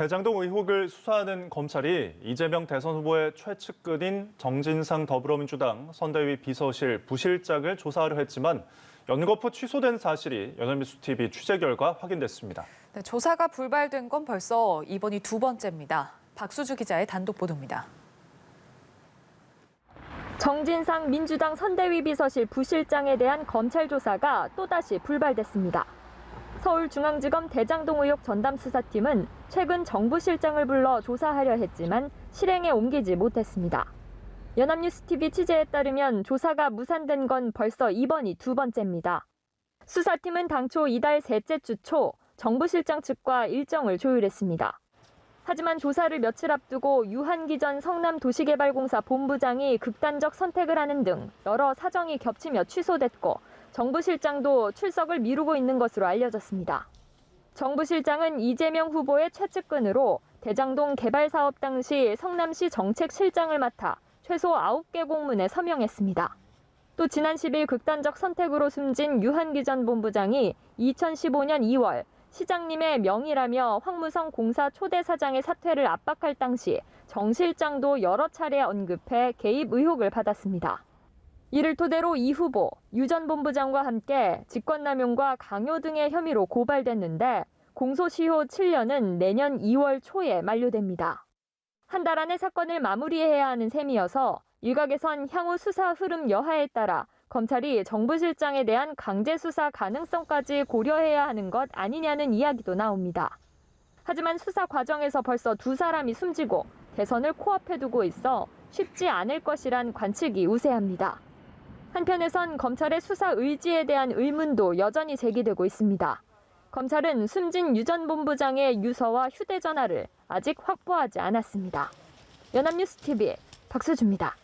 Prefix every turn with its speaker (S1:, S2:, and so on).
S1: 대장동 의혹을 수사하는 검찰이 이재명 대선 후보의 최측근인 정진상 더불어민주당 선대위 비서실 부실장을 조사하려 했지만 연거푸 취소된 사실이 연합뉴스TV 취재 결과 확인됐습니다.
S2: 네, 조사가 불발된 건 벌써 이번이 두 번째입니다. 박수주 기자의 단독 보도입니다.
S3: 정진상 민주당 선대위 비서실 부실장에 대한 검찰 조사가 또다시 불발됐습니다. 서울중앙지검 대장동 의혹 전담수사팀은 최근 정부 실장을 불러 조사하려 했지만 실행에 옮기지 못했습니다. 연합뉴스TV 취재에 따르면 조사가 무산된 건 벌써 이번이 두 번째입니다. 수사팀은 당초 이달 셋째 주 초 정부 실장 측과 일정을 조율했습니다. 하지만 조사를 며칠 앞두고 유한기 전 성남도시개발공사 본부장이 극단적 선택을 하는 등 여러 사정이 겹치며 취소됐고 정부 실장도 출석을 미루고 있는 것으로 알려졌습니다. 정부 실장은 이재명 후보의 최측근으로 대장동 개발 사업 당시 성남시 정책실장을 맡아 최소 9개 공문에 서명했습니다. 또 지난 10일 극단적 선택으로 숨진 유한기 전 본부장이 2015년 2월 시장님의 명의라며 황무성 공사 초대 사장의 사퇴를 압박할 당시 정 실장도 여러 차례 언급해 개입 의혹을 받았습니다. 이를 토대로 이 후보, 유 전 본부장과 함께 직권남용과 강요 등의 혐의로 고발됐는데 공소시효 7년은 내년 2월 초에 만료됩니다. 한 달 안에 사건을 마무리해야 하는 셈이어서 일각에선 향후 수사 흐름 여하에 따라 검찰이 정부 실장에 대한 강제 수사 가능성까지 고려해야 하는 것 아니냐는 이야기도 나옵니다. 하지만 수사 과정에서 벌써 두 사람이 숨지고 대선을 코앞에 두고 있어 쉽지 않을 것이란 관측이 우세합니다. 한편에선 검찰의 수사 의지에 대한 의문도 여전히 제기되고 있습니다. 검찰은 숨진 유 전 본부장의 유서와 휴대전화를 아직 확보하지 않았습니다. 연합뉴스TV 박수주입니다.